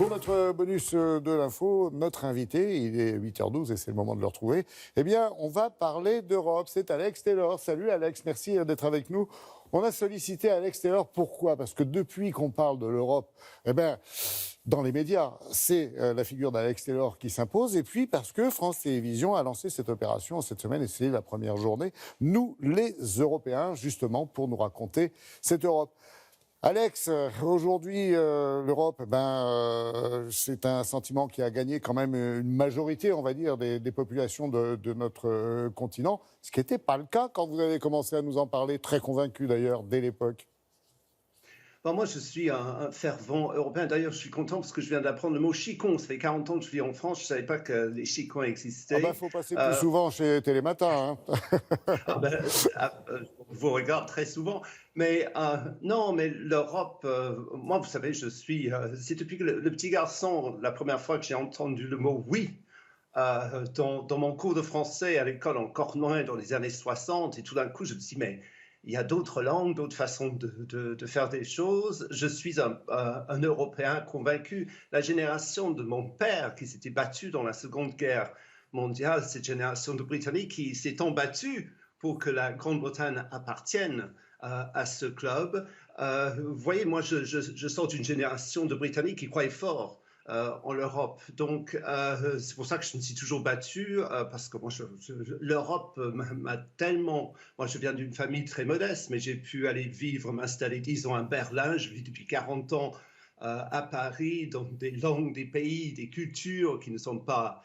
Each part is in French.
Pour notre bonus de l'info, notre invité, il est 8h12 et c'est le moment de le retrouver. Eh bien, on va parler d'Europe. C'est Alex Taylor. Salut Alex, merci d'être avec nous. On a sollicité Alex Taylor, pourquoi? Parce que depuis qu'on parle de l'Europe, eh bien, dans les médias, c'est la figure d'Alex Taylor qui s'impose. Et puis parce que France Télévisions a lancé cette opération cette semaine et c'est la première journée. Nous, les Européens, justement, pour nous raconter cette Europe. Alex, aujourd'hui, l'Europe, c'est un sentiment qui a gagné quand même une majorité, on va dire, des populations de notre continent, ce qui n'était pas le cas quand vous avez commencé à nous en parler, très convaincu d'ailleurs, dès l'époque. Bon, moi, je suis un fervent européen. D'ailleurs, je suis content parce que je viens d'apprendre le mot chicon. Ça fait 40 ans que je vis en France. Je ne savais pas que les chicons Ah ben, existaient. faut passer plus souvent chez Télématin, hein. Je vous regarde très souvent. Mais non, mais l'Europe, moi, vous savez, c'est depuis que le petit garçon, la première fois que j'ai entendu le mot oui, dans mon cours de français à l'école en Cornouailles dans les années 60, et tout d'un coup, je me suis dit, mais il y a d'autres langues, d'autres façons de faire des choses. Je suis un Européen convaincu. La génération de mon père qui s'était battu dans la Seconde Guerre mondiale, cette génération de Britanniques qui s'étant battue pour que la Grande-Bretagne appartienne à ce club. Vous voyez, moi, je sors d'une génération de Britanniques qui croyaient fort en l'Europe. Donc, c'est pour ça que je me suis toujours battu, parce que moi, l'Europe m'a tellement... Moi, je viens d'une famille très modeste, mais j'ai pu aller vivre, m'installer, disons, à Berlin. Je vis depuis 40 ans à Paris, dans des langues, des pays, des cultures qui ne sont pas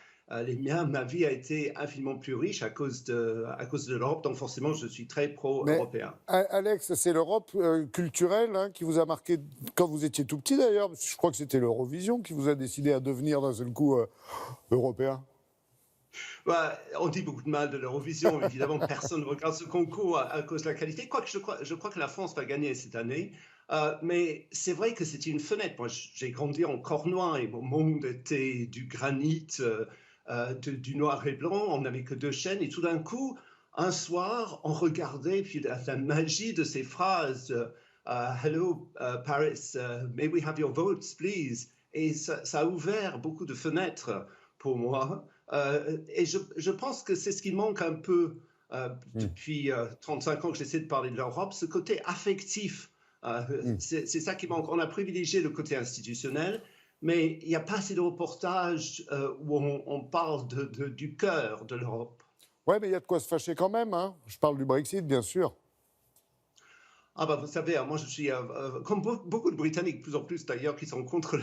les miens. Ma vie a été infiniment plus riche à cause de l'Europe. Donc, forcément, je suis très pro-européen. Mais Alex, c'est l'Europe culturelle qui vous a marqué quand vous étiez tout petit d'ailleurs. Je crois que c'était l'Eurovision qui vous a décidé à devenir d'un seul coup européen. On dit beaucoup de mal de l'Eurovision. Évidemment, personne ne regarde ce concours à cause de la qualité. Quoique je crois que la France va gagner cette année. Mais c'est vrai que c'était une fenêtre. Moi, j'ai grandi en Cornouailles et mon monde était du granit, du noir et blanc. On n'avait que 2 chaînes. Et tout d'un coup, un soir, on regardait puis la magie de ces phrases. Hello, Paris, may we have your votes, please? Et ça a ouvert beaucoup de fenêtres pour moi. Et je pense que c'est ce qui manque un peu depuis 35 ans que j'essaie de parler de l'Europe, ce côté affectif. C'est ça qui manque. On a privilégié le côté institutionnel, mais il n'y a pas assez de reportages où on parle du cœur de l'Europe. Ouais, mais il y a de quoi se fâcher quand même, hein. Je parle du Brexit, bien sûr. Vous savez, moi je suis, comme beaucoup de Britanniques, plus en plus d'ailleurs, qui sont contre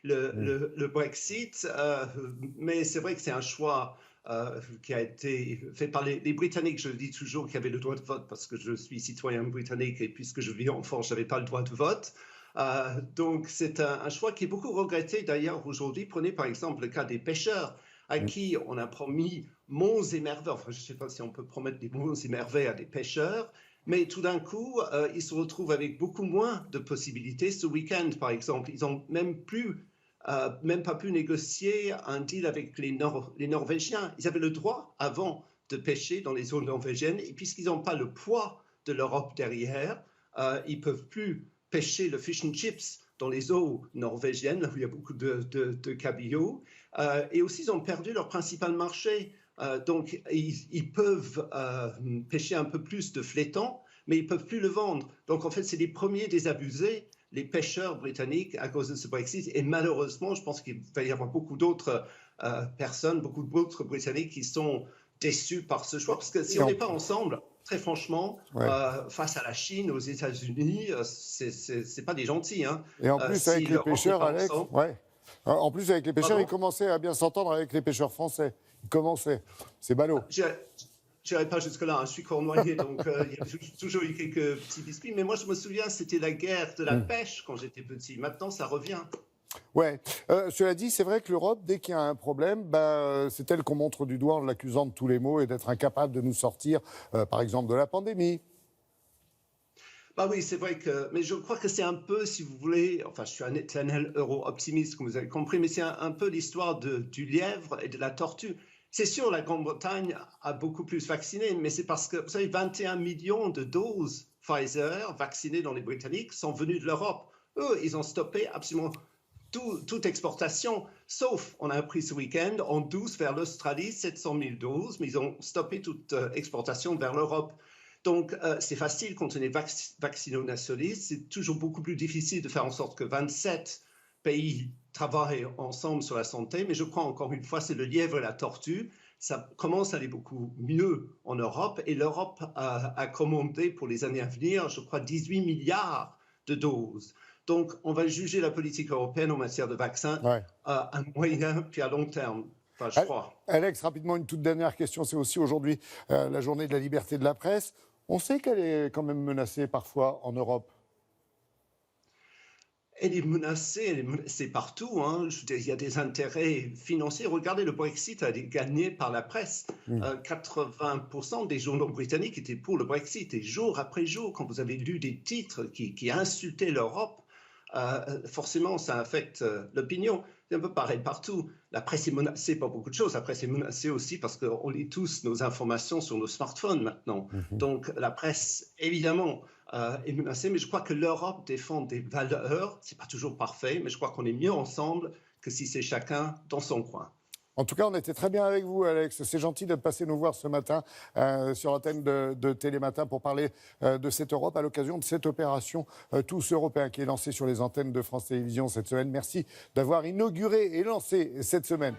le Brexit, mais c'est vrai que c'est un choix qui a été fait par les Britanniques, je le dis toujours, qui avaient le droit de vote, parce que je suis citoyen britannique et puisque je vis en France, je n'avais pas le droit de vote. Donc c'est un choix qui est beaucoup regretté d'ailleurs aujourd'hui. Prenez par exemple le cas des pêcheurs, à qui on a promis monts et merveilles. Enfin, je ne sais pas si on peut promettre des monts et merveilles à des pêcheurs, mais tout d'un coup, ils se retrouvent avec beaucoup moins de possibilités. Ce week-end, par exemple, ils n'ont même pas pu négocier un deal avec les Norvégiens. Ils avaient le droit avant de pêcher dans les zones norvégiennes, et puisqu'ils n'ont pas le poids de l'Europe derrière, ils ne peuvent plus pêcher le fish and chips dans les eaux norvégiennes, où il y a beaucoup de cabillaud. Et aussi, ils ont perdu leur principal marché. Donc, ils peuvent pêcher un peu plus de flétan, mais ils ne peuvent plus le vendre. Donc, en fait, c'est les premiers désabusés, les pêcheurs britanniques, à cause de ce Brexit. Et malheureusement, je pense qu'il va y avoir beaucoup d'autres personnes, beaucoup d'autres Britanniques qui sont déçus par ce choix. Parce que si on n'est pas ensemble, très franchement, face à la Chine, aux États-Unis, c'est pas des gentils. Hein. Et en plus, avec les pêcheurs, Alex, en plus, avec les pêcheurs, ils commençaient à bien s'entendre avec les pêcheurs français. Ils commençaient. C'est ballot. Je n'irai pas jusque-là, hein. Je suis cornouaillais, donc il y a toujours eu quelques petits biscuits. Mais moi, je me souviens, c'était la guerre de la pêche quand j'étais petit. Maintenant, ça revient. Ouais. Cela dit, c'est vrai que l'Europe, dès qu'il y a un problème, c'est elle qu'on montre du doigt en l'accusant de tous les maux et d'être incapable de nous sortir, par exemple, de la pandémie. Oui, c'est vrai que, mais je crois que c'est un peu, si vous voulez, enfin, je suis un éternel euro-optimiste, comme vous avez compris, mais c'est un peu l'histoire du lièvre et de la tortue. C'est sûr, la Grande-Bretagne a beaucoup plus vacciné, mais c'est parce que, vous savez, 21 millions de doses Pfizer vaccinées dans les Britanniques sont venues de l'Europe. Eux, ils ont stoppé absolument toute exportation, sauf, on a appris ce week-end, en douce vers l'Australie, 700 000 doses, mais ils ont stoppé toute exportation vers l'Europe. Donc, c'est facile quand on est vaccino-nationaliste. C'est toujours beaucoup plus difficile de faire en sorte que 27 pays travaillent ensemble sur la santé. Mais je crois, encore une fois, c'est le lièvre et la tortue. Ça commence à aller beaucoup mieux en Europe. Et l'Europe a commandé pour les années à venir, je crois, 18 milliards de doses. Donc, on va juger la politique européenne en matière de vaccins à moyen puis à long terme. Enfin, je crois. Alex, rapidement, une toute dernière question. C'est aussi aujourd'hui la journée de la liberté de la presse. On sait qu'elle est quand même menacée parfois en Europe. Elle est menacée partout. Hein. Je veux dire, il y a des intérêts financiers. Regardez, le Brexit a été gagné par la presse. 80% des journaux britanniques étaient pour le Brexit. Et jour après jour, quand vous avez lu des titres qui insultaient l'Europe, forcément, ça affecte l'opinion. C'est un peu pareil partout. La presse est menacée par beaucoup de choses. La presse est menacée aussi parce qu'on lit tous nos informations sur nos smartphones maintenant. Donc, la presse, évidemment, est menacée. Mais je crois que l'Europe défend des valeurs. Ce n'est pas toujours parfait, mais je crois qu'on est mieux ensemble que si c'est chacun dans son coin. En tout cas, on était très bien avec vous, Alex. C'est gentil de passer nous voir ce matin sur l'antenne de Télématin pour parler de cette Europe à l'occasion de cette opération Tous Européens qui est lancée sur les antennes de France Télévisions cette semaine. Merci d'avoir inauguré et lancé cette semaine